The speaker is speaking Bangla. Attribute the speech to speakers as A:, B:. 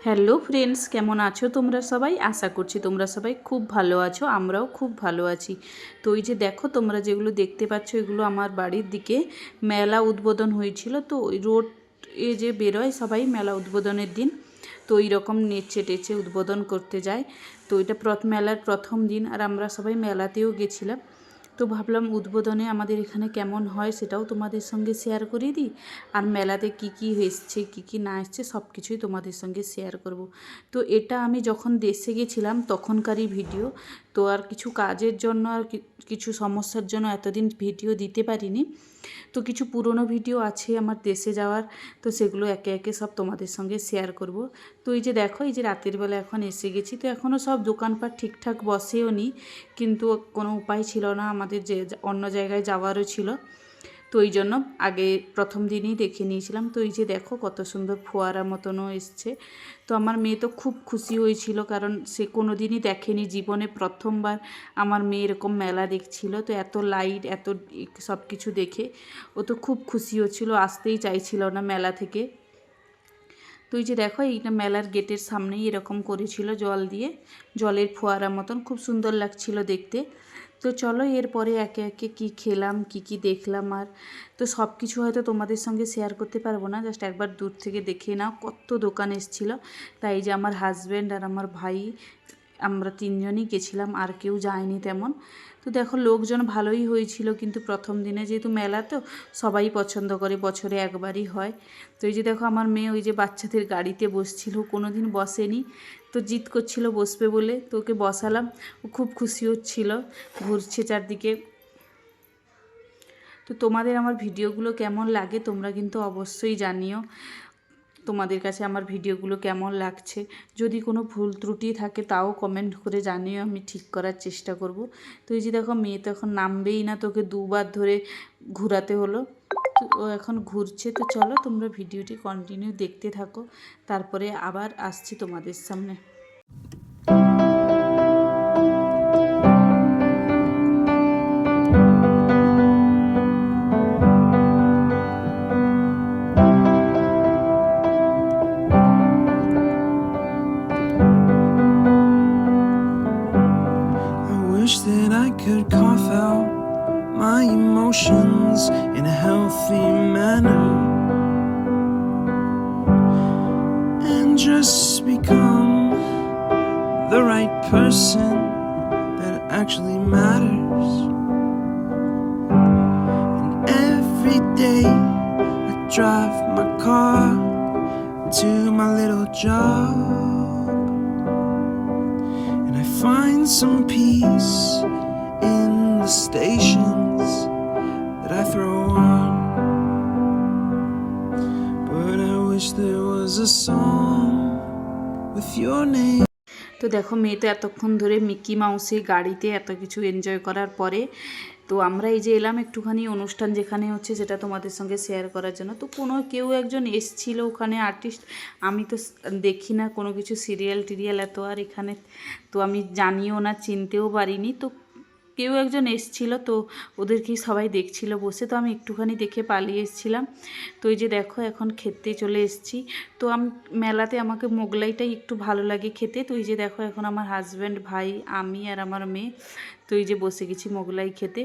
A: হ্যালো ফ্রেন্ডস, কেমন আছো তোমরা সবাই? আশা করছি তোমরা সবাই খুব ভালো আছো, আমরাও খুব ভালো আছি। তো এই যে দেখো, তোমরা যেগুলো দেখতে পাচ্ছ এগুলো আমার বাড়ির দিকে মেলা উদ্বোধন হয়েছিল। তো ওই রোড এ যে বেরোয় সবাই মেলা উদ্বোধনের দিন, তো ওই রকম নেচে টেচে উদ্বোধন করতে যায়। তো এটা মেলার প্রথম দিন, আর আমরা সবাই মেলাতেও গেছিলাম। তো ভাবলাম উদ্বোধনে আমাদের এখানে কেমন হয় সেটাও তোমাদের সঙ্গে শেয়ার করে দিই, আর মেলাতে কি কি এসছে কি কি না এসছে সব কিছুই তোমাদের সঙ্গে শেয়ার করব। তো এটা আমি যখন দেশে গেছিলাম তখনকারই ভিডিও। তো আর কিছু কাজের জন্য আর কিছু সমস্যার জন্য এতদিন ভিডিও দিতে পারিনি। তো কিছু পুরনো ভিডিও আছে আমার দেশে যাওয়ার, তো সেগুলো একে একে সব তোমাদের সঙ্গে শেয়ার করব। তো এই যে দেখো, এই যে রাতের বেলা এখন এসে গেছি, তো এখনও সব দোকানপাট ঠিকঠাক বসেও নি, কিন্তু কোনো উপায় ছিল না, আমাদের যে অন্য জায়গায় যাওয়ারও ছিল। তো এই জন্য আগে প্রথম দিনই দেখে নিয়েছিলাম। তো এই যে দেখো কত সুন্দর ফোয়ারা মতনও এসছে। তো আমার মেয়ে তো খুব খুশি হয়েছিল, কারণ সে কোনো দিনই দেখেনি, জীবনে প্রথমবার আমার মেয়ে এরকম মেলা দেখছিল। তো এত লাইট এত সব কিছু দেখে ও তো খুব খুশি হচ্ছিল, আসতেই চাইছিল না মেলা থেকে। তো এই যে দেখো, এইটা মেলার গেটের সামনেই এরকম করেছিল জল দিয়ে, জলের ফোয়ারা মতন, খুব সুন্দর লাগছিল দেখতে। তো চলো এরপরে একে একে কি খেলাম কি কি দেখলাম, আর তো সব কিছু হয়তো তোমাদের সঙ্গে শেয়ার করতে পারবো না, জাস্ট একবার দূর থেকে দেখে নাও কত দোকান এসেছিল। তাই যে আমার হাজব্যান্ড আর আমার ভাই, আমরা তিনজনই গেছিলাম, আর কেউ যায়নি তেমন। তো দেখো লোকজন ভালোই হয়েছিল, কিন্তু প্রথম দিনে যেহেতু মেলা তো সবাই পছন্দ করে, বছরে একবারই হয়। তো এই যে দেখো আমার মেয়ে ওই যে বাচ্চাদের গাড়িতে বসছিল, কোনো দিন বসেনি, তো জিদ করছিল বসবে বলে, তো ওকে বসালাম। ও খুব খুশি হচ্ছিল, ঘুরছে চারদিকে। তো তোমাদের আমার ভিডিওগুলো কেমন লাগে তোমরা কিন্তু অবশ্যই জানিও, তোমাদের কাছে আমার ভিডিওগুলো কেমন লাগছে। যদি কোনো ভুল ত্রুটি থাকে তাও কমেন্ট করে জানিও, আমি ঠিক করার চেষ্টা করব। তো এই যে দেখো মেয়ে তো এখন নামবেই না, তোকে দুবার ধরে ঘোরাতে হলো। তো ও এখন ঘুরছে। তো চলো তোমরা ভিডিওটি কন্টিনিউ দেখতে থাকো, তারপরে আবার আসছি তোমাদের সামনে।
B: Wish that I could cough out my emotions in a healthy manner and just become the right person that actually matters. And every day I drive my car to my little job, and I find some peace in the stations that I throw on. But I wish there was a song with your name.
A: তো দেখো মেয়ে তো এতক্ষণ ধরে মিকি মাউসে গাড়িতে এত কিছু এনজয় করার পরে, তো আমরা এই যে এলাম একটুখানি অনুষ্ঠান যেখানে হচ্ছে সেটা তোমাদের সঙ্গে শেয়ার করার জন্য। তো কোনো কেউ একজন এসছিল ওখানে আর্টিস্ট, আমি তো দেখি না কোনো কিছু সিরিয়াল টিরিয়াল এত, আর এখানে তো আমি জানিও না, চিনতেও পারিনি। তো কেউ একজন এসছিল, তো ওদেরকেই সবাই দেখছিল বসে, তো আমি একটুখানি দেখে পালিয়ে এসেছিলাম। তো এই যে দেখো এখন খেতে চলে এসেছি। তো মেলাতে আমাকে মোগলাইটাই একটু ভালো লাগে খেতে। তো এই যে দেখো এখন আমার হাজব্যান্ড, ভাই, আমি আর আমার মেয়ে, তো এই যে বসে গেছি মোগলাই খেতে।